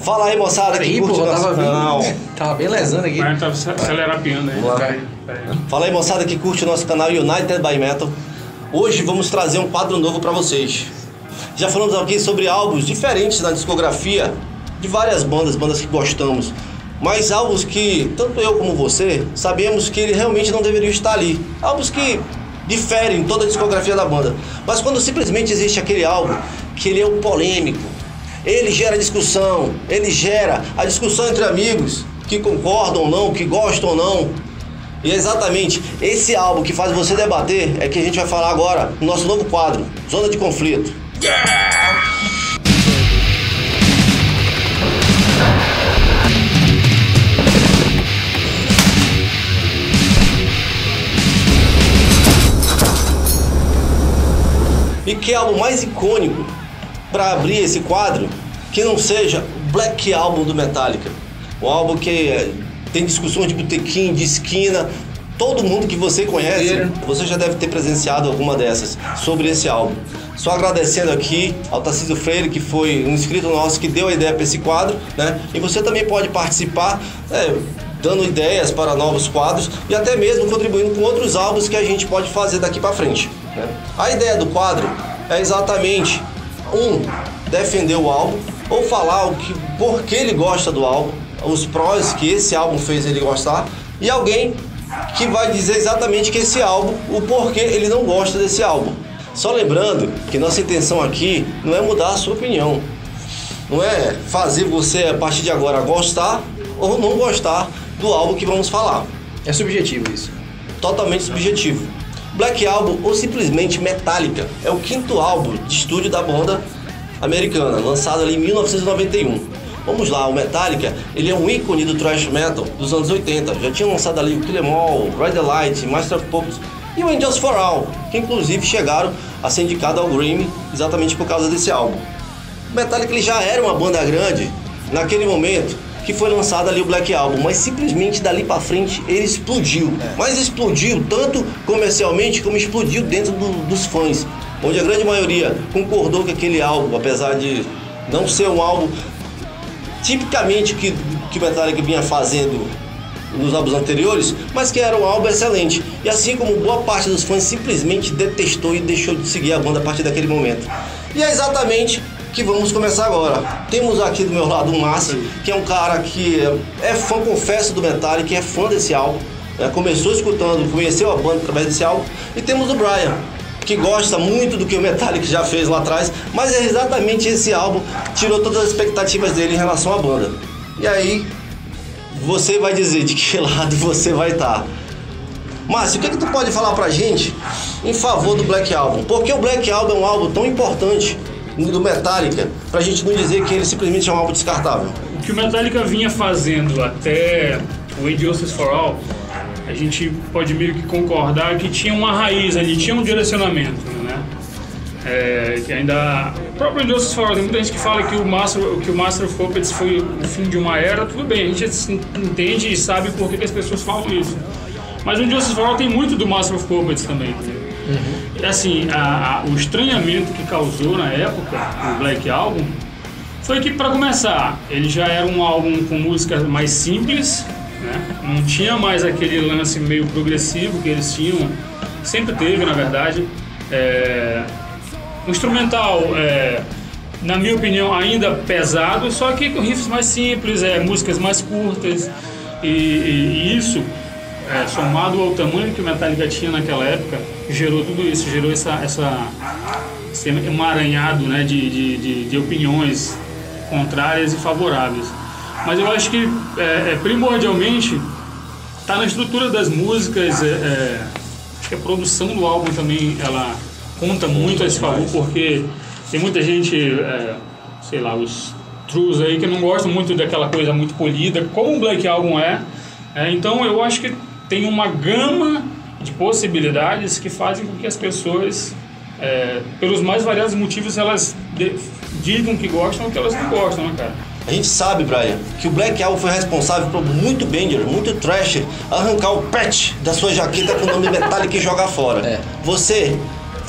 Fala aí, moçada, que curte nosso canal. Tava bem lesando aqui. Mas tava acelerapiando aí. Fala aí, moçada, que curte o nosso canal United by Metal. Hoje vamos trazer um quadro novo pra vocês. Já falamos aqui sobre álbuns diferentes na discografia de várias bandas que gostamos. Mas álbuns que, tanto eu como você, sabemos que ele realmente não deveria estar ali. Álbuns que diferem toda a discografia da banda. Mas quando simplesmente existe aquele álbum que ele é um polêmico, ele gera discussão, ele gera a discussão entre amigos que concordam ou não, que gostam ou não. E é exatamente esse álbum que faz você debater é que a gente vai falar agora no nosso novo quadro, Zona de Conflito. E que álbum mais icônico para abrir esse quadro que não seja o Black Album do Metallica? Um álbum que tem discussões de botequim, de esquina. Todo mundo que você conhece, você já deve ter presenciado alguma dessas sobre esse álbum. Só agradecendo aqui ao Tarcísio Freire, que foi um inscrito nosso que deu a ideia para esse quadro, né? E você também pode participar, dando ideias para novos quadros e até mesmo contribuindo com outros álbuns que a gente pode fazer daqui para frente, né? A ideia do quadro é exatamente defender o álbum ou falar por que ele gosta do álbum, os prós que esse álbum fez ele gostar, e alguém que vai dizer exatamente que esse álbum, o porquê ele não gosta desse álbum. Só lembrando que nossa intenção aqui não é mudar a sua opinião, não é fazer você a partir de agora gostar ou não gostar do álbum que vamos falar. É subjetivo isso. Totalmente subjetivo. Black Album ou simplesmente Metallica é o quinto álbum de estúdio da banda americana, lançado ali em 1991. Vamos lá, o Metallica, ele é um ícone do thrash metal dos anos 80. Já tinha lançado ali o Kill 'Em All, Ride the Light, Master of Puppets e o Angels for All, que inclusive chegaram a ser indicados ao Grammy exatamente por causa desse álbum. O Metallica ele já era uma banda grande naquele momento que foi lançado ali o Black Album, mas simplesmente dali pra frente ele explodiu. Mas explodiu tanto comercialmente como explodiu dentro dos fãs, onde a grande maioria concordou que aquele álbum, apesar de não ser um álbum tipicamente que o Metallica vinha fazendo nos álbuns anteriores, mas que era um álbum excelente. E assim como boa parte dos fãs simplesmente detestou e deixou de seguir a banda a partir daquele momento. E é exatamente que vamos começar agora. Temos aqui do meu lado o Márcio, que é um cara que é fã, confesso, do Metallica, que é fã desse álbum, começou escutando, conheceu a banda através desse álbum. E temos o Brian, que gosta muito do que o Metallica já fez lá atrás, mas é exatamente esse álbum tirou todas as expectativas dele em relação à banda. E aí, você vai dizer de que lado você vai estar. Márcio, o que tu pode falar pra gente em favor do Black Album? Porque o Black Album é um álbum tão importante do Metallica, pra gente não dizer que ele simplesmente é um álbum descartável. O que o Metallica vinha fazendo até o Angels for All, a gente pode meio que concordar que tinha uma raiz ali, tinha um direcionamento, né? Que ainda... O próprio Angels for All, tem muita gente que fala que o Master of Puppets foi o fim de uma era. Tudo bem, a gente entende e sabe por que as pessoas falam isso. Mas o Angels for All tem muito do Master of Puppets também. E assim, o estranhamento que causou na época o Black Album foi que, para começar, ele já era um álbum com músicas mais simples, né? Não tinha mais aquele lance meio progressivo que eles tinham, sempre teve, na verdade. O instrumental, na minha opinião, ainda pesado, só que com riffs mais simples, músicas mais curtas, e isso, somado ao tamanho que o Metallica tinha naquela época, gerou tudo isso, gerou esse emaranhado, né, de opiniões contrárias e favoráveis. Mas eu acho que primordialmente está na estrutura das músicas. Acho que a produção do álbum também ela conta muito a esse favor, porque tem muita gente, sei lá, os trus aí que não gostam muito daquela coisa muito polida, como o Black Album então eu acho que tem uma gama de possibilidades que fazem com que as pessoas, pelos mais variados motivos, elas digam que gostam ou que elas não gostam, né, cara? A gente sabe, Brian, que o Black Album foi responsável por muito banger, muito trash, arrancar o patch da sua jaqueta com o nome Metallica e jogar fora. Você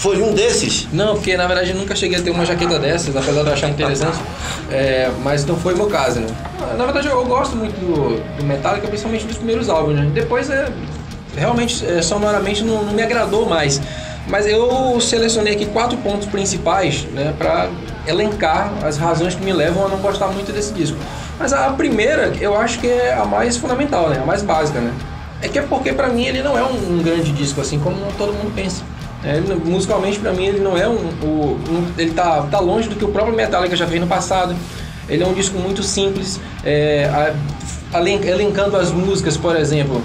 Foi um desses? Não, porque na verdade eu nunca cheguei a ter uma jaqueta dessas, apesar de eu achar interessante, mas não foi o meu caso, né? Na verdade eu gosto muito do Metallica, principalmente dos primeiros álbuns, né? Depois realmente sonoramente não me agradou mais. Mas eu selecionei aqui 4 pontos principais, né, para elencar as razões que me levam a não gostar muito desse disco. Mas a primeira, eu acho que é a mais fundamental, né, a mais básica, né? É porque pra mim ele não é um grande disco, assim como todo mundo pensa. Musicalmente pra mim ele não é ele tá longe do que o próprio Metallica já fez no passado. Ele é um disco muito simples, elencando as músicas, por exemplo.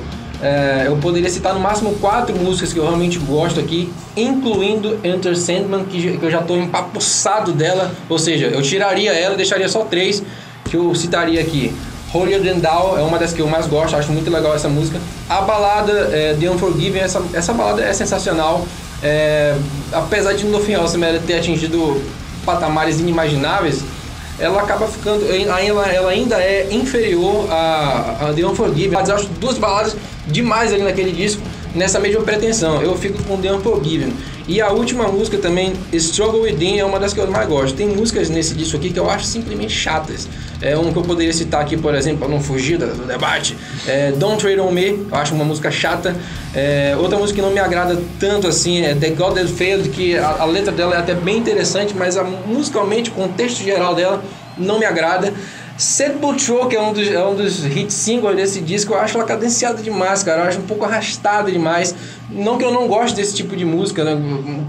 Eu poderia citar no máximo 4 músicas que eu realmente gosto aqui, incluindo Enter Sandman, que eu já estou empapuçado dela, ou seja, eu tiraria ela e deixaria só 3 que eu citaria aqui. Holier Than Thou é uma das que eu mais gosto, acho muito legal essa música. A balada The Unforgiven, essa balada é sensacional, apesar de no final ela ter atingido patamares inimagináveis, ela acaba ficando, ela ainda é inferior a The Unforgiven. Mas eu acho 2 baladas demais ali naquele disco, nessa mesma pretensão. Eu fico com The Unforgiven. E a última música também, Struggle Within, é uma das que eu mais gosto. Tem músicas nesse disco aqui que eu acho simplesmente chatas. Um que eu poderia citar aqui, por exemplo, para não fugir do debate, Don't Tread On Me, eu acho uma música chata. Outra música que não me agrada tanto assim é The God That Failed, que a letra dela é até bem interessante, mas musicalmente, o contexto geral dela não me agrada. Sepultura, que é um dos hit singles desse disco, eu acho ela cadenciada demais, cara. Eu acho um pouco arrastada demais. Não que eu não goste desse tipo de música, né?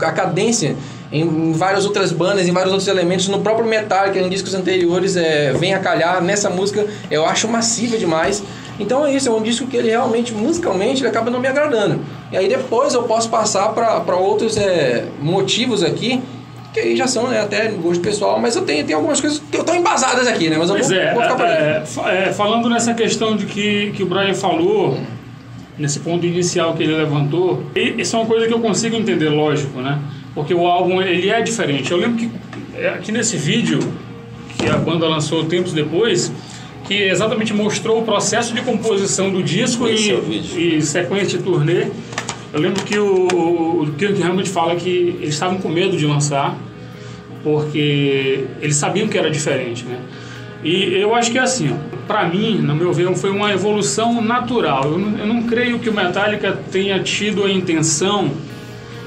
A cadência em várias outras bandas, em vários outros elementos, no próprio Metallica, em discos anteriores, vem a calhar. Nessa música eu acho massiva demais. Então é isso, é um disco que ele realmente, musicalmente, ele acaba não me agradando. E aí depois eu posso passar para outros motivos aqui, que aí já são, né, até gosto pessoal, mas eu tenho algumas coisas que estão embasadas aqui, né? Mas eu vou ficar por aí. Falando nessa questão de que o Brian falou, nesse ponto inicial que ele levantou, isso é uma coisa que eu consigo entender, lógico, né? Porque o álbum, ele é diferente. Eu lembro que aqui nesse vídeo, que a banda lançou tempos depois, que exatamente mostrou o processo de composição do disco e sequência de turnê. Eu lembro que o Kirk Hammett fala que eles estavam com medo de lançar, porque eles sabiam que era diferente, né? E eu acho que é assim, para mim, no meu ver, foi uma evolução natural. Eu não creio que o Metallica tenha tido a intenção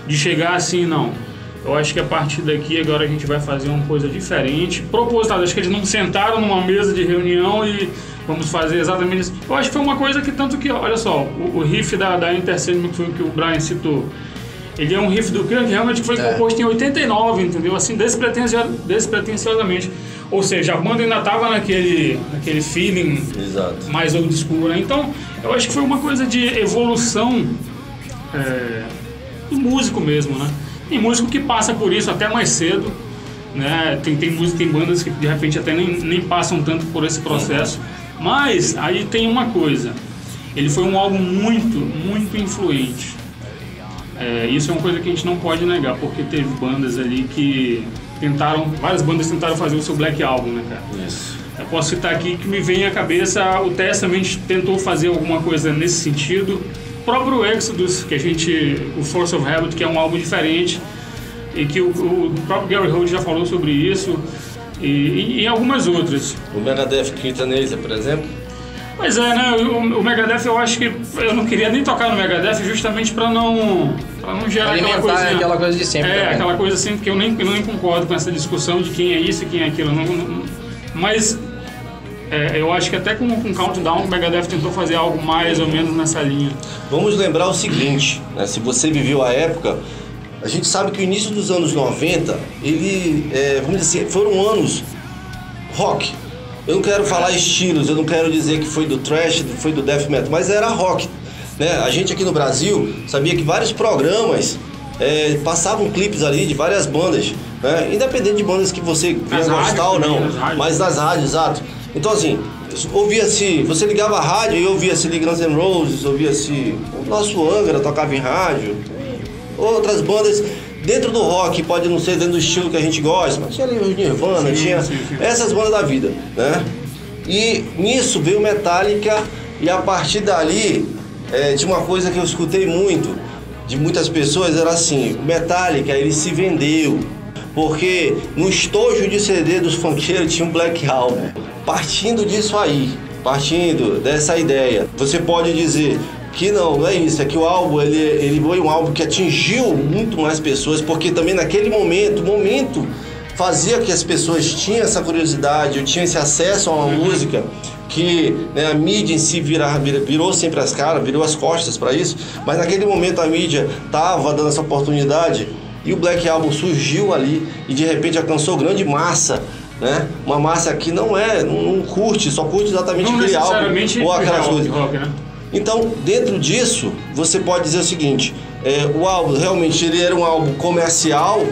de chegar assim, não. Eu acho que a partir daqui agora a gente vai fazer uma coisa diferente, proposital. Acho que eles não sentaram numa mesa de reunião e vamos fazer exatamente isso. Eu acho que foi uma coisa que tanto que, olha só, o riff da Enter Sandman que o Brian citou, ele é um riff do Kirk Hammett que foi composto em 89, entendeu? Assim, despretensiosamente. Ou seja, a banda ainda estava naquele feeling mais old school, né? Então, eu acho que foi uma coisa de evolução do músico mesmo, né? Tem músico que passa por isso até mais cedo, né? Tem bandas que de repente até nem passam tanto por esse processo. Mas aí tem uma coisa, ele foi um álbum muito, muito influente. Isso é uma coisa que a gente não pode negar, porque teve bandas ali que várias bandas tentaram fazer o seu Black Album, né, cara? Isso. Eu posso citar aqui que me vem à cabeça, o Testament tentou fazer alguma coisa nesse sentido. O próprio Exodus, o Force of Habit, que é um álbum diferente, e que o próprio Gary Holt já falou sobre isso, e algumas outras. O Megadeth Quintanilha, por exemplo? Pois é, né? O Megadeth, eu acho que eu não queria nem tocar no Megadeth justamente para não gerar aquela coisa de sempre. Aquela coisa assim, porque eu nem concordo com essa discussão de quem é isso e quem é aquilo. Mas eu acho que até com Countdown o Megadeth tentou fazer algo mais ou menos nessa linha. Vamos lembrar o seguinte, né? Se você viveu a época, a gente sabe que o início dos anos 90, vamos dizer assim, foram anos rock. Eu não quero falar estilos, eu não quero dizer que foi do thrash, foi do death metal, mas era rock, né? A gente aqui no Brasil sabia que vários programas passavam clipes ali de várias bandas, né? Independente de bandas que você ia gostar ou não, mas nas rádios, exato. Então assim, ouvia-se, você ligava a rádio e ouvia-se Guns N' Roses, ouvia-se o nosso Angra tocava em rádio, outras bandas dentro do rock, pode não ser dentro do estilo que a gente gosta, mas tinha ali o Nirvana, tinha essas bandas da vida, né? E nisso veio Metallica, e a partir dali, de uma coisa que eu escutei muito, de muitas pessoas era assim: o Metallica, ele se vendeu, porque no estojo de CD dos funkeiros tinha um Black Album. Partindo disso aí, partindo dessa ideia, você pode dizer que não é isso, é que o álbum ele foi um álbum que atingiu muito mais pessoas, porque também naquele momento fazia que as pessoas tinham essa curiosidade, tinham esse acesso a uma música que, né, a mídia em si virou sempre as caras, virou as costas para isso, mas naquele momento a mídia estava dando essa oportunidade e o Black Album surgiu ali e de repente alcançou grande massa, né? Uma massa que não curte, só curte exatamente aquele álbum ou aquelas coisas. Rock, né? Então, dentro disso, você pode dizer o seguinte: o álbum realmente ele era um álbum comercial,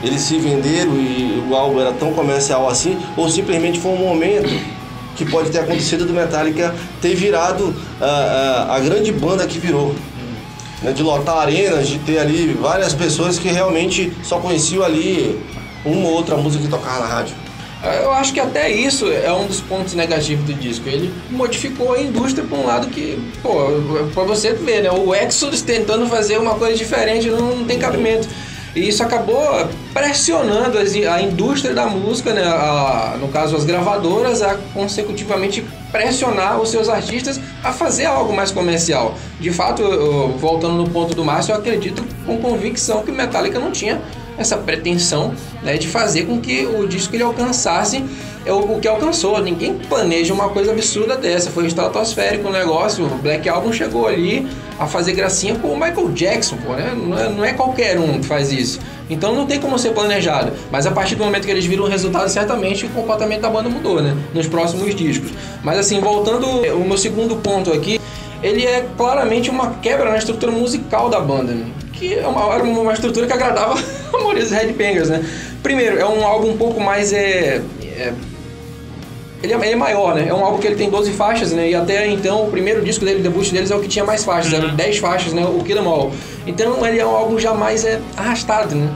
eles se venderam e o álbum era tão comercial assim, ou simplesmente foi um momento que pode ter acontecido do Metallica ter virado a grande banda que virou, né? De lotar arenas, de ter ali várias pessoas que realmente só conheciam ali uma ou outra música que tocava na rádio. Eu acho que até isso é um dos pontos negativos do disco. Ele modificou a indústria para um lado que, pra você ver, né? O Exodus tentando fazer uma coisa diferente não tem cabimento. E isso acabou pressionando a indústria da música, né? No caso as gravadoras, a consecutivamente pressionar os seus artistas a fazer algo mais comercial. De fato, voltando no ponto do Márcio, eu acredito com convicção que o Metallica não tinha essa pretensão, né, de fazer com que o disco ele alcançasse o que alcançou. Ninguém planeja uma coisa absurda dessa, foi estratosférico o negócio. O Black Album chegou ali a fazer gracinha com o Michael Jackson, né? Não é qualquer um que faz isso, então não tem como ser planejado, mas a partir do momento que eles viram o resultado, certamente o comportamento da banda mudou, né, nos próximos discos. Mas assim, voltando, o meu segundo ponto aqui, ele é claramente uma quebra na estrutura musical da banda, né? Que era uma estrutura que agradava a maioria dos headbangers, né? Primeiro, é um álbum um pouco mais... Ele é maior, né? É um álbum que ele tem 12 faixas, né? E até então, o primeiro disco dele, o debut deles, é o que tinha mais faixas, eram 10 faixas, né? O Kill 'Em All. Então, ele é um álbum já mais arrastado, né?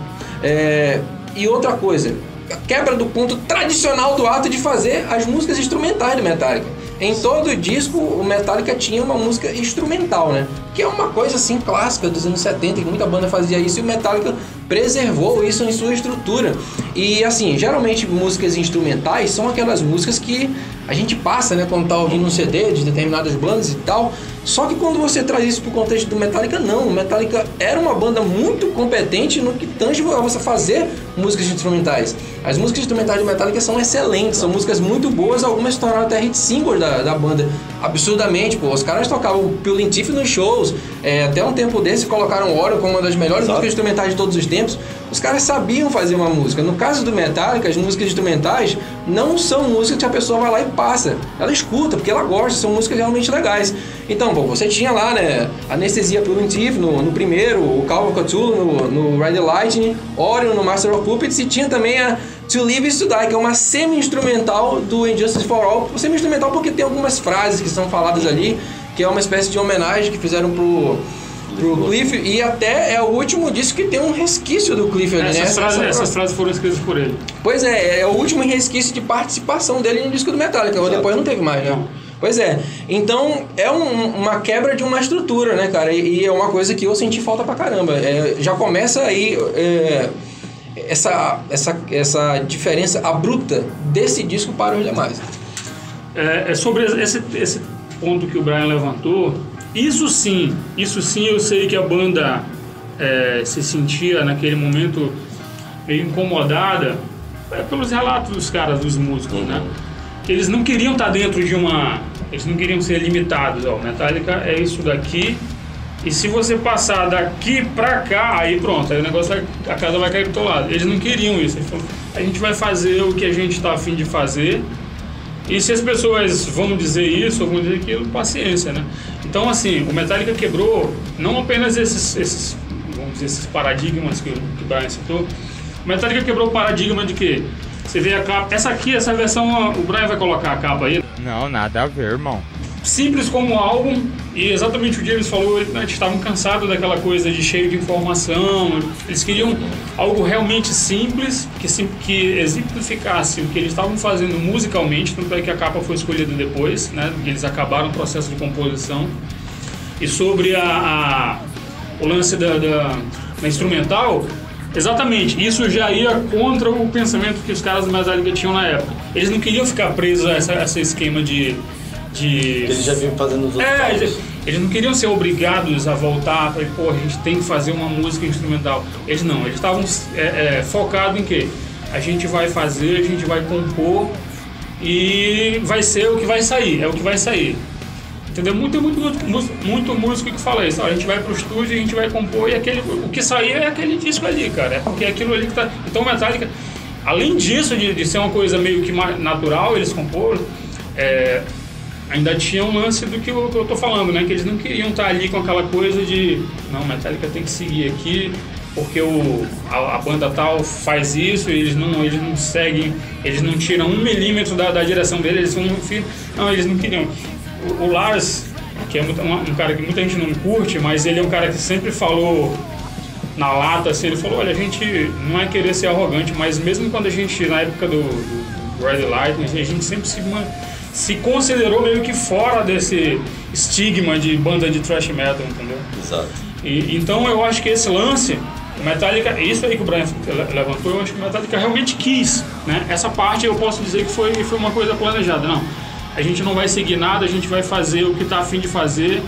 E outra coisa, a quebra do ponto tradicional do ato de fazer as músicas instrumentais do Metallica. Em todo o disco, o Metallica tinha uma música instrumental, né? Que é uma coisa assim clássica dos anos 70, que muita banda fazia isso, e o Metallica preservou isso em sua estrutura. E assim, geralmente músicas instrumentais são aquelas músicas que a gente passa, né, quando tá ouvindo um CD de determinadas bandas e tal. Só que quando você traz isso pro contexto do Metallica, não. O Metallica era uma banda muito competente no que tange a você fazer músicas instrumentais. As músicas instrumentais do Metallica são excelentes, são músicas muito boas, algumas se tornaram até hit singles da banda, absurdamente. Os caras tocavam Peeling Teeth nos shows, até um tempo desse colocaram Orion como uma das melhores músicas instrumentais de todos os tempos. Os caras sabiam fazer uma música. No caso do Metallica, as músicas instrumentais não são músicas que a pessoa vai lá e passa. Ela escuta, porque ela gosta, são músicas realmente legais. Então, você tinha lá, né, Anestesia Peeling Teeth no primeiro, o Call of Cthulhu no Ride the Lightning, Orion no Master of Puppets, e tinha também a To Live Is To Die, que é uma semi-instrumental do Injustice for All. Semi-instrumental porque tem algumas frases que são faladas ali, que é uma espécie de homenagem que fizeram pro Cliff, e até é o último disco que tem um resquício do Cliff ali, né? Essas frases foram escritas por ele. Pois é o último resquício de participação dele no disco do Metallica. Depois não teve mais, né? Pois é. Então, é uma quebra de uma estrutura, né, cara? E é uma coisa que eu senti falta pra caramba. Já começa aí essa diferença abrupta desse disco para os demais. Sobre esse ponto que o Brian levantou, isso sim eu sei que a banda se sentia naquele momento meio incomodada pelos relatos dos caras, dos músicos, né? Que eles não queriam estar dentro de eles não queriam ser limitados. O Metallica é isso daqui, e se você passar daqui pra cá, aí pronto, aí o negócio, a casa vai cair do teu lado. Eles não queriam isso. Eles falaram, a gente vai fazer o que a gente está a fim de fazer, e se as pessoas vão dizer isso ou vão dizer aquilo, paciência, né? Então, assim, o Metallica quebrou não apenas esses paradigmas que o Brian citou. O Metallica quebrou o paradigma de que você vê a capa, essa versão, o Brian vai colocar a capa aí. Não, nada a ver, irmão. Simples como álbum, e exatamente o James falou, eles estavam cansados daquela coisa de cheio de informação. Eles queriam algo realmente simples, que exemplificasse o que eles estavam fazendo musicalmente, tanto é que a capa foi escolhida depois, né, que eles acabaram o processo de composição. E sobre o lance da instrumental, exatamente, isso já ia contra o pensamento que os caras do Metallica tinham na época. Eles não queriam ficar presos a esse esquema de... Eles já vinham fazendo os outros. Eles não queriam ser obrigados a voltar para, pô, a gente tem que fazer uma música instrumental. Eles não, eles estavam focados em quê? A gente vai fazer, a gente vai compor e vai ser o que vai sair, é o que vai sair. Entendeu? Muito músico que fala isso. A gente vai pro estúdio, a gente vai compor e o que sair é aquele disco ali, cara. É porque é aquilo ali que tá... Então Metallica, além disso, de ser uma coisa meio que natural, eles comporam, ainda tinha um lance do que eu tô falando, né? Que eles não queriam estar ali com aquela coisa de... Não, Metallica tem que seguir aqui, porque a banda tal faz isso, e eles não seguem, eles não tiram 1 milímetro da direção dele, eles não queriam. O Lars, que é um cara que muita gente não curte, mas ele é um cara que sempre falou na lata, assim, ele falou, olha, a gente não é querer ser arrogante, mas mesmo quando a gente, na época do Red Lightning, a gente sempre se considerou meio que fora desse estigma de banda de thrash metal, entendeu? Exato. Então eu acho que esse lance, o Metallica, isso aí que o Brian levantou, eu acho que o Metallica realmente quis, né? Essa parte eu posso dizer que foi uma coisa planejada, não. A gente não vai seguir nada, a gente vai fazer o que está a fim de fazer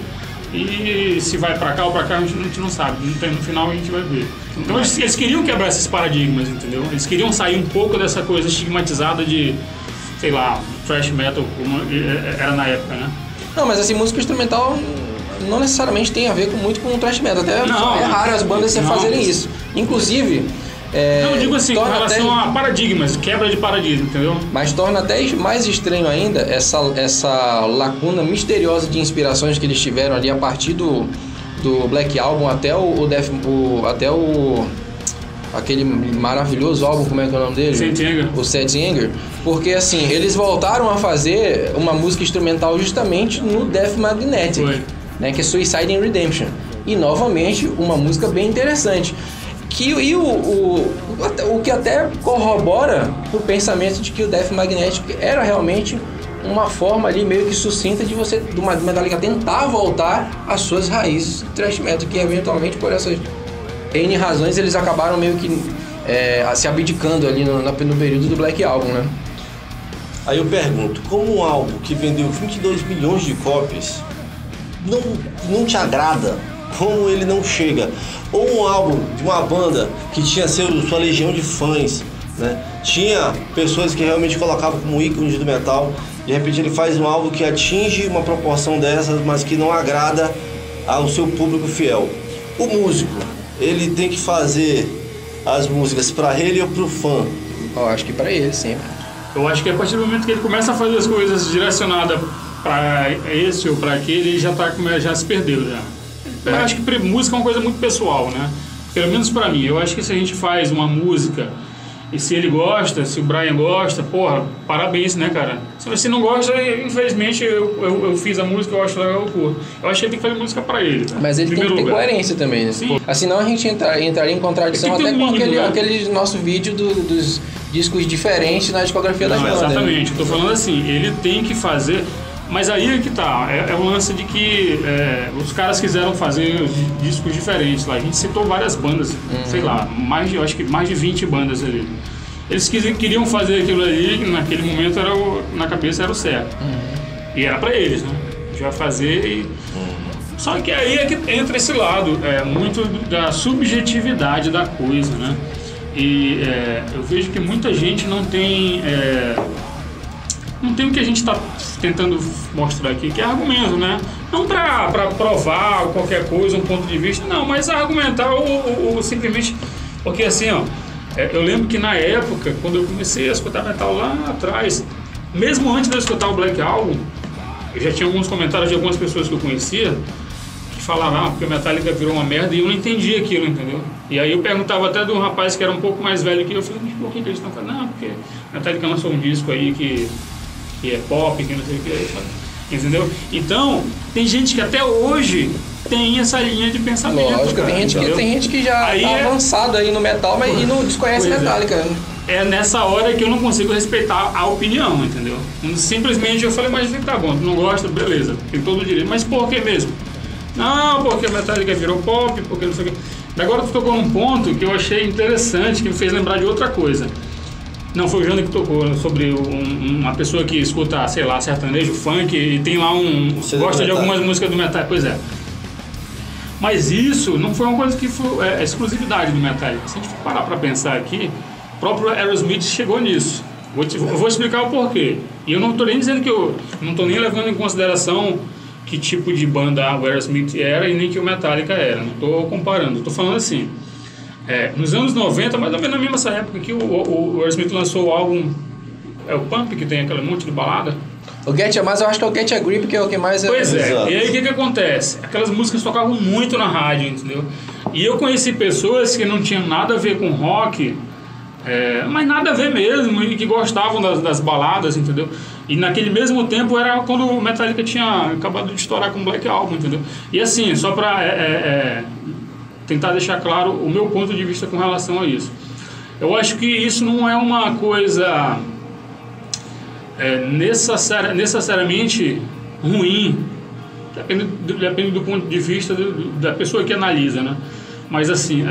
e se vai para cá ou para cá a gente não sabe, no final a gente vai ver. Então eles queriam quebrar esses paradigmas, entendeu? Eles queriam sair um pouco dessa coisa estigmatizada de, sei lá, thrash metal como era na época, né? Não, mas assim, música instrumental não necessariamente tem a ver muito com o thrash metal, até é raro as bandas fazerem isso. Inclusive... não, eu digo assim, com relação a paradigmas, quebra de paradigma, entendeu? Mas torna até mais estranho ainda essa lacuna misteriosa de inspirações que eles tiveram ali a partir do Black Album até aquele maravilhoso álbum, como é que é o nome dele? Saint Anger. O Saint Anger. Porque assim, eles voltaram a fazer uma música instrumental justamente no Death Magnetic, né, que é Suicide and Redemption. E novamente, uma música bem interessante. O que até corrobora o pensamento de que o Death Magnetic era realmente uma forma ali meio que sucinta de do Metallica tentar voltar às suas raízes thrash metal, que eventualmente por essas N razões eles acabaram meio que se abdicando ali no período do Black Album, né? Aí eu pergunto, como um álbum que vendeu 22 milhões de cópias não te agrada? Como ele não chega? Ou um álbum de uma banda que tinha sua legião de fãs, né? Tinha pessoas que realmente colocavam como ícones do metal. De repente ele faz um álbum que atinge uma proporção dessas, mas que não agrada ao seu público fiel. O músico, ele tem que fazer as músicas para ele ou para o fã? Eu acho que para ele sempre. Eu acho que a partir do momento que ele começa a fazer as coisas direcionadas para esse ou para aquele, ele já se perdeu já. Eu acho que música é uma coisa muito pessoal, né? Pelo menos pra mim. Eu acho que se a gente faz uma música e se ele gosta, se o Brian gosta, porra, parabéns, né, cara? Se você não gosta, infelizmente eu fiz a música, eu acho legal, eu curto. Eu acho que ele tem que fazer música pra ele. Tá? Mas ele tem que ter coerência também, né? Sim. Assim, não a gente entraria em contradição até com aquele nosso vídeo dos discos diferentes na discografia das bandas. Exatamente. Eu tô falando assim, ele tem que fazer... Mas aí é que tá, é um lance de que os caras quiseram fazer discos diferentes lá. A gente citou várias bandas, sei lá, eu acho que mais de 20 bandas ali. Eles queriam fazer aquilo ali, naquele momento na cabeça era o certo. E era pra eles, né? A gente vai fazer e... Só que aí é que entra esse lado, muito da subjetividade da coisa, né? E eu vejo que muita gente não tem o que a gente está tentando mostrar aqui, que é argumento, né? Não para provar qualquer coisa, um ponto de vista, não, mas argumentar ou simplesmente... Porque assim, ó, eu lembro que na época, quando eu comecei a escutar metal lá atrás, mesmo antes de eu escutar o Black Album, eu já tinha alguns comentários de algumas pessoas que eu conhecia que falavam, porque o Metallica virou uma merda, e eu não entendi aquilo, entendeu? E aí eu perguntava até de um rapaz que era um pouco mais velho que eu falei, mas por que eles estão falando? Não, porque o Metallica lançou um disco aí que é pop, que não sei o que, entendeu? Então, tem gente que até hoje tem essa linha de pensamento. Lógico, cara, tem gente que já aí tá avançado aí no metal, mas e não desconhece Metallica. É nessa hora que eu não consigo respeitar a opinião, entendeu? Simplesmente eu falei, mas tá bom, tu não gosta, beleza, tem todo o direito. Mas por que mesmo? Não, porque a Metallica virou pop, porque não sei o quê. Agora tu tocou num ponto que eu achei interessante, que me fez lembrar de outra coisa. Não foi o Jânio que tocou, sobre uma pessoa que escuta, sei lá, sertanejo, funk e tem lá gosta de algumas músicas do Metallica. Pois é. Mas isso não foi uma coisa que foi exclusividade do Metallica. Se a gente parar pra pensar aqui, o próprio Aerosmith chegou nisso. Eu vou explicar o porquê. E eu não tô nem dizendo que eu não tô nem levando em consideração que tipo de banda o Aerosmith era e nem que o Metallica era. Não tô comparando. Tô falando assim. Nos anos 90, mais ou menos na mesma época que o Aerosmith lançou o álbum o Pump, que tem aquele monte de balada. O Get A, mas eu acho que é o Get A Grip, que é o que mais... Pois é. E aí o que acontece? Aquelas músicas tocavam muito na rádio, entendeu? E eu conheci pessoas que não tinham nada a ver com rock, mas nada a ver mesmo, e que gostavam das baladas, entendeu? E naquele mesmo tempo era quando o Metallica tinha acabado de estourar com o Black Album, entendeu? E assim, só pra tentar deixar claro o meu ponto de vista com relação a isso. Eu acho que isso não é uma coisa necessariamente ruim, depende do ponto de vista da pessoa que analisa, né? Mas assim,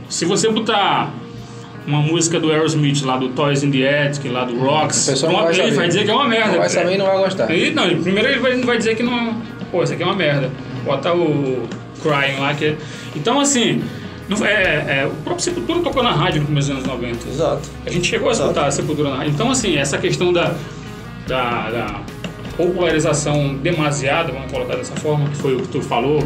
se você botar uma música do Aerosmith lá, do Toys in the Attic, lá do Rocks, ele vai dizer que é uma merda. Não vai saber e não vai gostar. Primeiro ele vai dizer que não... Pô, isso aqui é uma merda. Bota o Crying lá, que... Então, assim... o próprio Sepultura tocou na rádio no começo dos anos 90. Exato. A gente chegou a escutar a Sepultura na rádio. Então, assim, essa questão da popularização demasiada, vamos colocar dessa forma, que foi o que tu falou,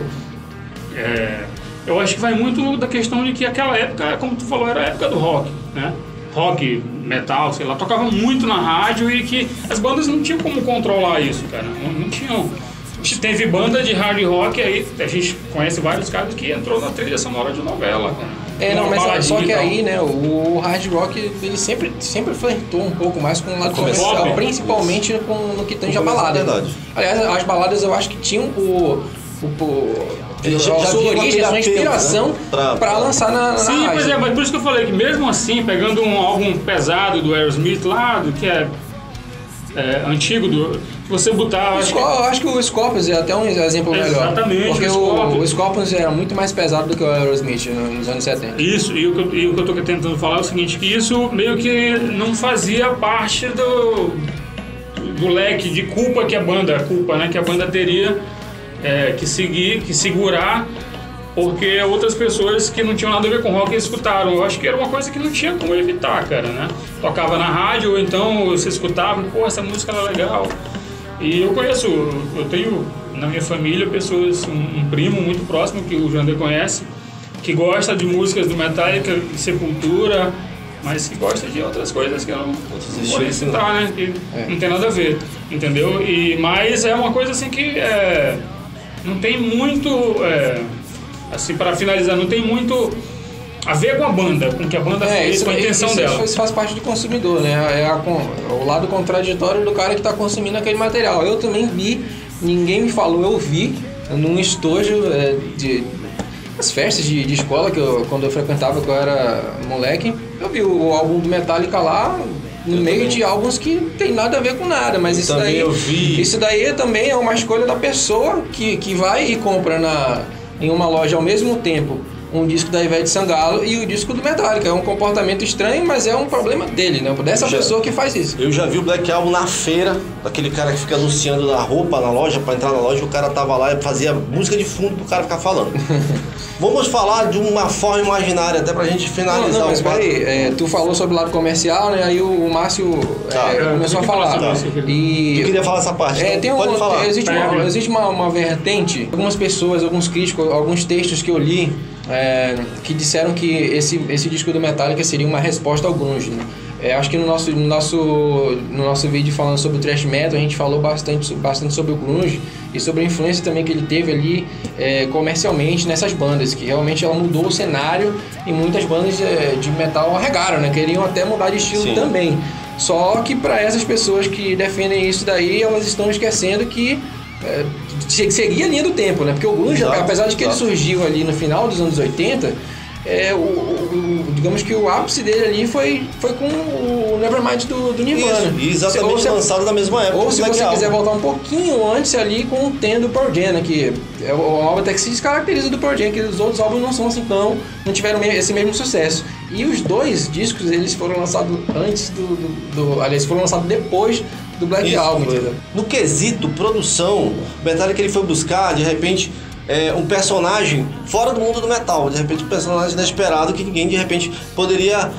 eu acho que vai muito da questão de que aquela época, como tu falou, era a época do rock, né? Rock, metal, sei lá, tocava muito na rádio e que as bandas não tinham como controlar isso, cara. Não tinham. Teve banda de hard rock aí, a gente conhece vários caras que entrou na trilha sonora de novela, cara. Mas só que aí, né, o hard rock, ele sempre flertou um pouco mais com o lado comercial, principalmente no que tange a balada. Aliás, as baladas eu acho que tinham a sua inspiração, né, pra lançar na Sim, rádio. Pois é, mas por isso que eu falei que mesmo assim, pegando um álbum pesado do Aerosmith lá, que é antigo, você botar... Acho que o Scorpions é até um exemplo melhor. Exatamente. Porque o Scorpions era muito mais pesado do que o Aerosmith nos anos 70. Isso, e o que eu estou tentando falar é o seguinte, que isso meio que não fazia parte do leque de culpa que a banda teria que segurar, porque outras pessoas que não tinham nada a ver com rock escutaram. Eu acho que era uma coisa que não tinha como evitar, cara, né? Tocava na rádio, ou então você escutava, pô, essa música era legal. E eu tenho na minha família pessoas, um primo muito próximo que o Jander conhece, que gosta de músicas do Metallica, Sepultura, mas que gosta de outras coisas que eu não vou citar, né? Que não tem nada a ver, entendeu? Mas é uma coisa assim que não tem muito... assim, para finalizar, não tem muito a ver com a banda, com o que a banda fez, com a intenção dela. Isso faz parte do consumidor, né? O lado contraditório do cara que está consumindo aquele material. Eu também vi, ninguém me falou, eu vi num estojo as festas de escola, quando eu frequentava, que eu era moleque, eu vi o álbum do Metallica lá, no meio de álbuns que não tem nada a ver com nada, mas isso daí também é uma escolha da pessoa que vai e compra em uma loja ao mesmo tempo um disco da Ivete Sangalo e o disco do Metallica. É um comportamento estranho, mas é um problema dele, né? Dessa pessoa que faz isso. Eu já vi o Black Album na feira, daquele cara que fica anunciando na roupa na loja, pra entrar na loja, o cara tava lá e fazia música de fundo pro cara ficar falando. Vamos falar de uma forma imaginária, até pra gente finalizar. Não, mas peraí, tu falou sobre o lado comercial, né? Aí o Márcio começou a falar. E eu queria falar essa parte, então pode falar. Existe uma vertente, algumas pessoas, alguns críticos, alguns textos que eu li, que disseram que esse disco do Metallica seria uma resposta ao grunge, né? Acho que no nosso vídeo falando sobre o thrash metal, a gente falou bastante sobre o grunge e sobre a influência também que ele teve ali comercialmente nessas bandas, que realmente ela mudou o cenário e muitas bandas de metal arregaram, né? Queriam até mudar de estilo também. Só que para essas pessoas que defendem isso daí, elas estão esquecendo que seguia a linha do tempo, né? Porque o grunge, apesar de que ele surgiu ali no final dos anos 80, digamos que o ápice dele ali foi com o Nevermind do Nirvana. Isso, exatamente lançado na mesma época. Ou se você quiser voltar um pouquinho antes ali com o Ten do Pearl Jam, né, que é o álbum até que se descaracteriza do Pearl Jam, que os outros álbuns não são assim tão, não tiveram esse mesmo sucesso. E os dois discos, eles foram lançados antes aliás, foram lançados depois do Black Album, entendeu? No quesito produção, o Metallica ele foi buscar, de repente, um personagem fora do mundo do metal, de repente um personagem inesperado que ninguém de repente poderia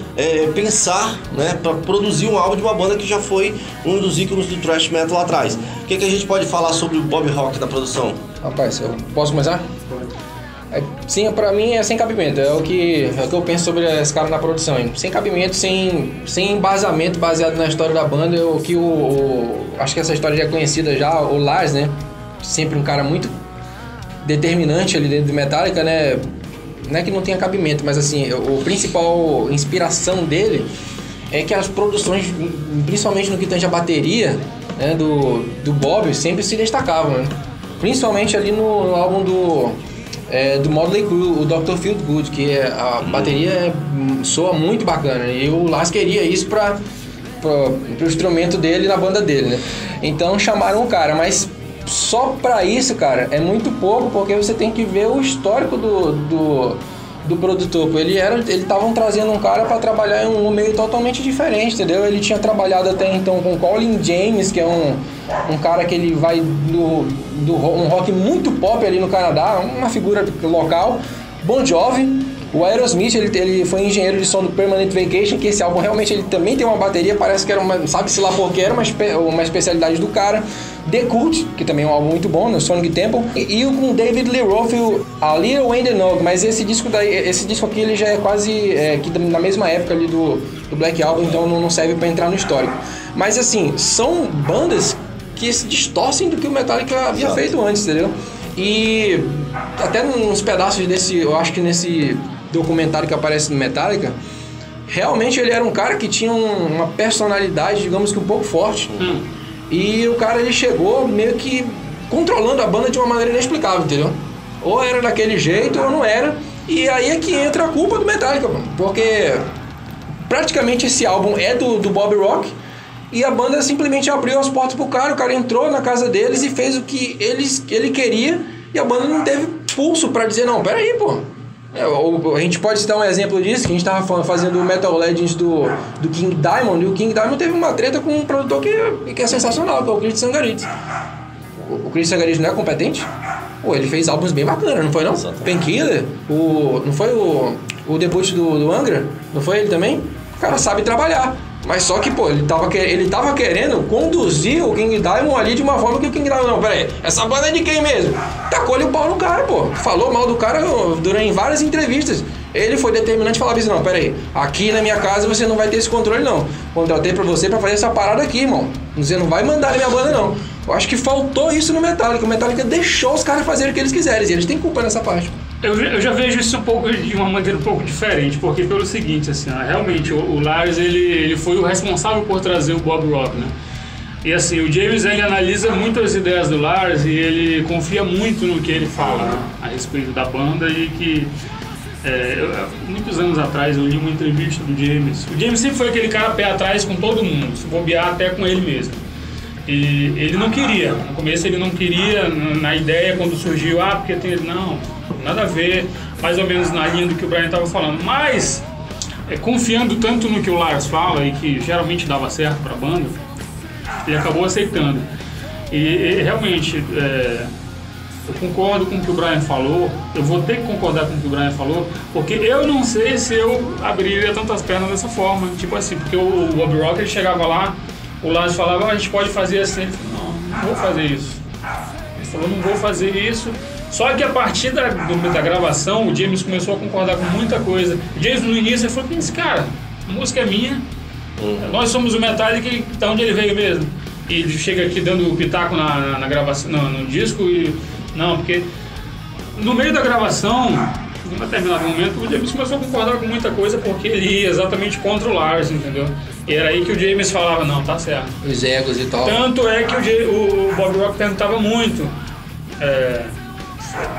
pensar, né, para produzir um álbum de uma banda que já foi um dos ícones do thrash metal lá atrás. O que a gente pode falar sobre o Bob Rock na produção? Rapaz, eu posso começar? Sim, pra mim é sem cabimento, é o que eu penso sobre esse cara na produção, hein? Sem cabimento, sem embasamento baseado na história da banda, acho que essa história já é conhecida já, o Lars, né, sempre um cara muito determinante ali dentro do Metallica, né, não é que não tenha cabimento, mas assim, a principal inspiração dele é que as produções, principalmente no que tange a bateria, né, do Bob, sempre se destacavam, né? Principalmente ali no álbum do Motley Crue, o Dr. Feelgood, que a bateria soa muito bacana, e o Lars queria isso pro instrumento dele na banda dele, né? Então chamaram o cara, mas só pra isso, cara, é muito pouco, porque você tem que ver o histórico do produtor. Eles estavam trazendo um cara pra trabalhar em um meio totalmente diferente, entendeu? Ele tinha trabalhado até então com Colin James, que é um cara que ele vai um rock muito pop ali no Canadá, uma figura local. Bon Jovi, o Aerosmith, ele foi engenheiro de som do Permanent Vacation, que esse álbum realmente ele também tem uma bateria, parece que era sabe-se lá porque era uma especialidade do cara. The Cult, que também é um álbum muito bom, no Sonic Temple, e com David Lee Roth, A Little in the Nog, mas esse disco aqui ele já é quase na mesma época ali do Black Album, então não serve para entrar no histórico. Mas assim, são bandas que se distorcem do que o Metallica havia feito antes, entendeu? E até nos pedaços eu acho que nesse documentário que aparece no Metallica, realmente ele era um cara que tinha uma personalidade, digamos que um pouco forte. E o cara ele chegou meio que controlando a banda de uma maneira inexplicável, entendeu? Ou era daquele jeito ou não era. E aí é que entra a culpa do Metallica, mano, porque praticamente esse álbum é do Bob Rock e a banda simplesmente abriu as portas pro cara. O cara entrou na casa deles e fez o que ele queria e a banda não teve pulso pra dizer, não, peraí, pô. A gente pode citar um exemplo disso, que a gente estava fazendo o Metal Legends do King Diamond, e o King Diamond teve uma treta com um produtor que é sensacional, que é o Chris Sangaritz. O Chris Sangaritz não é competente? Pô, ele fez álbuns bem bacanas, não foi não? Painkiller, não foi o debut do Angra? Não foi ele também? O cara sabe trabalhar. Mas só que, pô, ele tava querendo conduzir o King Diamond ali de uma forma que o King Diamond, não, peraí, essa banda é de quem mesmo? Tacou-lhe o pau no cara, pô. Falou mal do cara durante várias entrevistas. Ele foi determinante e falava assim, não, peraí, aqui na minha casa você não vai ter esse controle, não. Contratei pra você pra fazer essa parada aqui, irmão. Você não vai mandar na minha banda, não. Eu acho que faltou isso no Metallica. O Metallica deixou os caras fazerem o que eles quiserem, e eles têm culpa nessa parte. Eu já vejo isso de uma maneira um pouco diferente, porque pelo seguinte, assim, realmente o Lars ele foi o responsável por trazer o Bob Rock, né? E assim, o James ele analisa muito as ideias do Lars e ele confia muito no que ele fala, né, a respeito da banda e que muitos anos atrás eu li uma entrevista do James. O James sempre foi aquele cara pé atrás com todo mundo, se bobear até com ele mesmo. E ele não queria, no começo ele não queria, na ideia quando surgiu, porque tem... Não, nada a ver, mais ou menos na linha do que o Brian estava falando, mas confiando tanto no que o Lars fala e que geralmente dava certo para a banda, ele acabou aceitando. E realmente, eu concordo com o que o Brian falou, eu vou ter que concordar com o que o Brian falou, porque eu não sei se eu abriria tantas pernas dessa forma, tipo assim, porque o Bob Rock ele chegava lá, o Lars falava, a gente pode fazer assim, ele falou, não vou fazer isso. Ele falou, não vou fazer isso. Só que a partir da gravação, o James começou a concordar com muita coisa. O James no início ele falou, cara, a música é minha, nós somos o Metallica, da onde ele veio mesmo. E ele chega aqui dando o pitaco na gravação, no disco, e não, porque no meio da gravação, em um determinado momento, o James começou a concordar com muita coisa, porque ele ia exatamente contra o Lars, entendeu? E era aí que o James falava, não, tá certo. Os egos e tal. Tanto é que o Bob Rock tentava muito.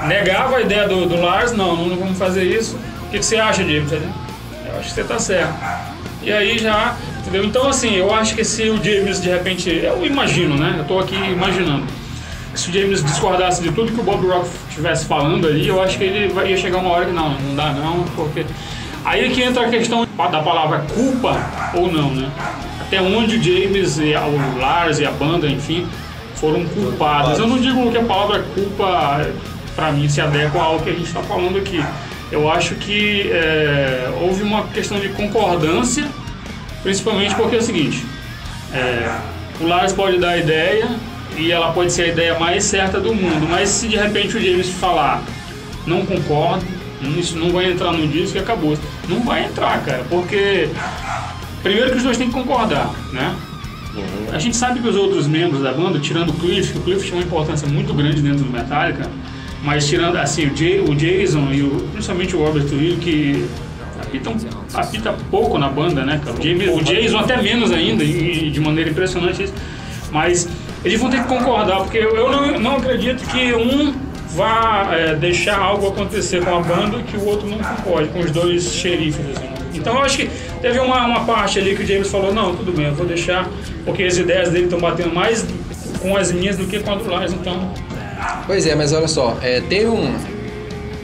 Negava a ideia do Lars, não vamos fazer isso. O que você acha, James? Eu acho que você tá certo. E aí já, entendeu? Então assim, eu acho que se o James de repente, eu imagino, né? Eu tô aqui imaginando. Se o James discordasse de tudo que o Bob Rock estivesse falando ali, eu acho que ele ia chegar uma hora que não dá não, porque... Aí é que entra a questão da palavra culpa ou não, né? Até onde o James, o Lars e a banda, enfim, foram culpados. Eu não digo que a palavra culpa, pra mim, se adequa ao que a gente está falando aqui. Eu acho que houve uma questão de concordância, principalmente porque é o seguinte, o Lars pode dar a ideia e ela pode ser a ideia mais certa do mundo, mas se de repente o James falar, não concordo, isso não vai entrar no disco e acabou. Não vai entrar, cara, porque primeiro que os dois têm que concordar, né? A gente sabe que os outros membros da banda, tirando o Cliff tinha uma importância muito grande dentro do Metallica, mas tirando assim o Jason e principalmente o Robert Trujillo, que apita pouco na banda, né, cara? O Jason até menos ainda, de maneira impressionante isso. Mas eles vão ter que concordar, porque eu não acredito que um vá deixar algo acontecer com a banda que o outro não concorde, com os dois xerifes, assim. Então eu acho que teve uma parte ali que o James falou, não, tudo bem, eu vou deixar, porque as ideias dele estão batendo mais com as minhas do que com a do Lars, então... Pois é, mas olha só,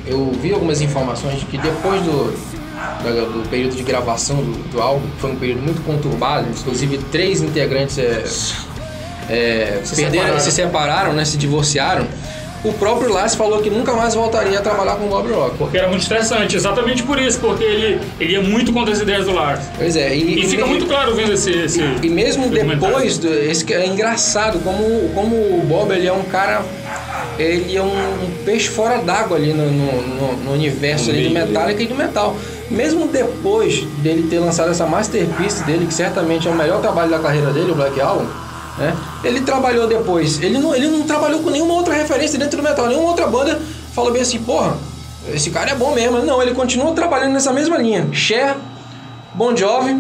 eu vi algumas informações de que depois do período de gravação do álbum, que foi um período muito conturbado, inclusive 3 integrantes se separaram, né, se divorciaram. O próprio Lars falou que nunca mais voltaria a trabalhar com o Bob Rock. Porque era muito estressante, exatamente por isso, porque ele ia muito contra as ideias do Lars. Pois é. E fica muito claro vendo esse E mesmo depois, é engraçado como o Bob, ele é um cara, ele é um peixe fora d'água ali no universo ali do Metallica e do metal. Mesmo depois dele ter lançado essa masterpiece dele, que certamente é o melhor trabalho da carreira dele, o Black Album, né? Ele trabalhou depois, ele não trabalhou com nenhuma outra referência dentro do metal, nenhuma outra banda falou bem assim, porra, esse cara é bom mesmo. Não, ele continua trabalhando nessa mesma linha. Cher, Bon Jovi,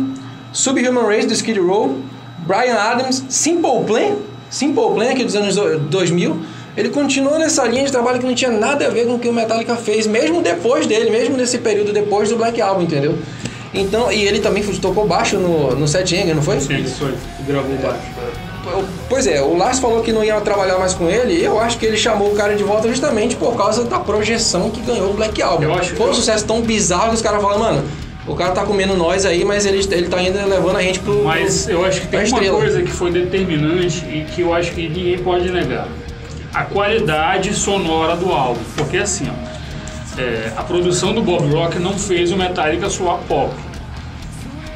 Subhuman Race do Skid Row, Bryan Adams, Simple Plan aqui dos anos 2000, ele continuou nessa linha de trabalho que não tinha nada a ver com o que o Metallica fez, mesmo depois dele, mesmo nesse período depois do Black Album, entendeu? Então, e ele também tocou baixo no Seth Anger, não foi? Sim, foi. Gravou baixo. Pois é, o Lars falou que não ia trabalhar mais com ele, e eu acho que ele chamou o cara de volta justamente por causa da projeção que ganhou o Black Album. Foi um sucesso tão bizarro que os caras falam, mano, o cara tá comendo nós aí, mas ele tá ainda levando a gente pro... Mas eu acho que tem uma coisa que foi determinante e que eu acho que ninguém pode negar. A qualidade sonora do álbum. Porque assim, ó, a produção do Bob Rock não fez o Metallica soar pop.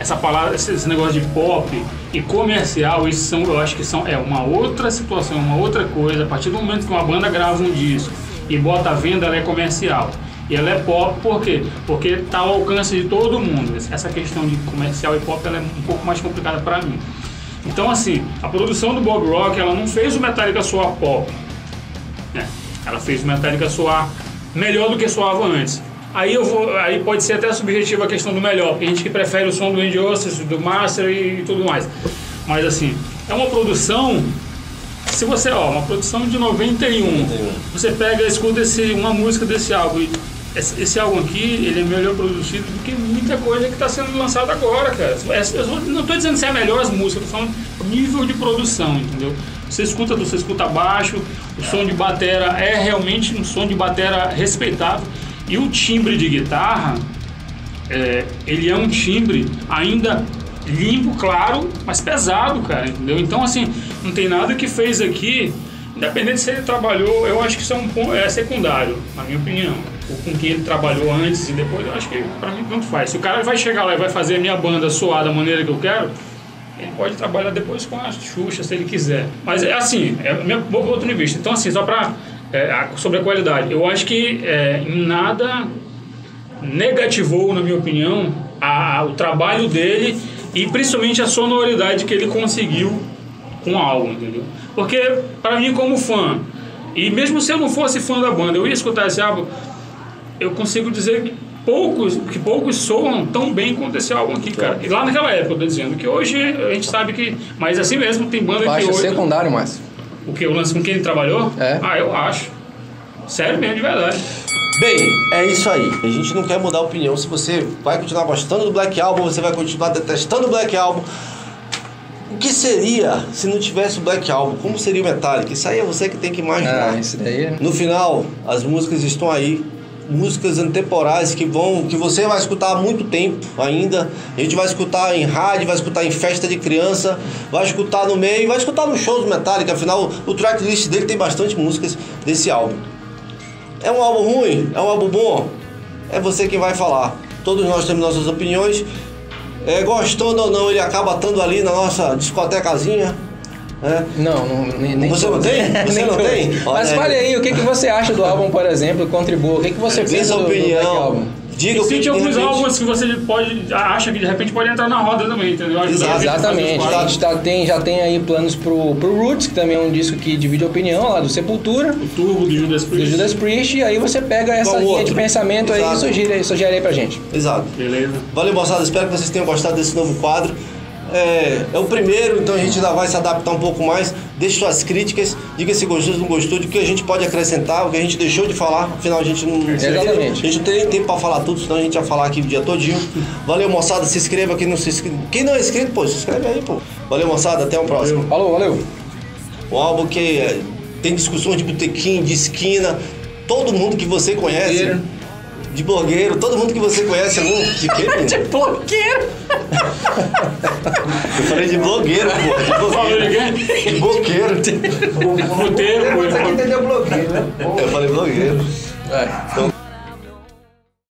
Essa palavra, esse negócio de pop e comercial, isso eu acho que é uma outra situação, uma outra coisa. A partir do momento que uma banda grava um disco e bota a venda, ela é comercial. E ela é pop por quê? Porque está ao alcance de todo mundo. Essa questão de comercial e pop ela é um pouco mais complicada para mim. Então assim, a produção do Bob Rock, ela não fez o Metallica soar pop, né? Ela fez o Metallica soar melhor do que soava antes. Aí pode ser até subjetiva a questão do melhor, porque a gente que prefere o som do End Justice, do Master e tudo mais. Mas assim, é uma produção, se você, uma produção de 91, você pega e escuta uma música desse álbum, esse álbum aqui, ele é melhor produzido do que muita coisa que está sendo lançada agora, cara. Eu não estou dizendo se é melhor as músicas, estou falando nível de produção, entendeu? Você escuta baixo, o som de batera é realmente um som de batera respeitável. E o timbre de guitarra, ele é um timbre ainda limpo, claro, mas pesado, cara, entendeu? Então, assim, não tem nada que fez aqui, independente se ele trabalhou, eu acho que isso é secundário, na minha opinião. Ou com quem ele trabalhou antes e depois, eu acho que pra mim tanto faz. Se o cara vai chegar lá e vai fazer a minha banda soar da maneira que eu quero, ele pode trabalhar depois com a Xuxa, se ele quiser. Mas é assim, é meu ponto de vista. Então, assim, só pra... sobre a qualidade, eu acho que em nada negativou, na minha opinião, o trabalho dele e principalmente a sonoridade que ele conseguiu com o álbum, entendeu? Porque para mim, como fã, e mesmo se eu não fosse fã da banda, eu ia escutar esse álbum, eu consigo dizer que poucos soam tão bem quanto esse álbum aqui, cara. E lá naquela época, eu tô dizendo que hoje a gente sabe que, mas assim mesmo tem banda que hoje... secundário, mas... O que? O lance com quem ele trabalhou? É. Eu acho. Sério mesmo, de verdade. Bem, é isso aí. A gente não quer mudar a opinião. Se você vai continuar gostando do Black Album, você vai continuar detestando o Black Album. O que seria se não tivesse o Black Album? Como seria o Metallica? Isso aí é você que tem que imaginar. Isso daí. No final, as músicas estão aí. Músicas atemporais que você vai escutar há muito tempo ainda. A gente vai escutar em rádio, vai escutar em festa de criança, vai escutar no meio, vai escutar no show do Metallica. Afinal, o tracklist dele tem bastante músicas desse álbum. É um álbum ruim? É um álbum bom? É você quem vai falar. Todos nós temos nossas opiniões. Gostando ou não, ele acaba estando ali na nossa discotecazinha. Nem você não tem? Você não tem? Mas fale aí, o que você acha do álbum, por exemplo, Contribua? O que você pensa do Black Album? Diga o que de alguns álbuns que você acha que de repente pode entrar na roda também, entendeu? Exatamente. A gente já tem aí planos pro Roots, que também é um disco que divide opinião, lá do Sepultura. O Turbo do Judas Priest. E aí você pega essa linha de pensamento aí e sugere aí pra gente. Exato. Beleza. Valeu, moçada. Espero que vocês tenham gostado desse novo quadro. É o primeiro, então a gente ainda vai se adaptar um pouco mais. Deixe suas críticas, diga se gostou, se não gostou, de que a gente pode acrescentar, o que a gente deixou de falar. Afinal, a gente não tem nem tempo para falar tudo, senão a gente ia falar aqui o dia todinho. Valeu, moçada, se inscreva. Quem não é inscrito, pô, se inscreve aí, pô. Valeu, moçada, até o próximo. Falou, valeu. Um álbum que tem discussões de botequim, de esquina, todo mundo que você conhece. De blogueiro, todo mundo que você conhece. De quê, menino? De blogueiro? Eu falei de blogueiro, pô. De boqueiro. Roteiro, pô. Você que entendeu blogueiro, né? Eu falei blogueiro. Então,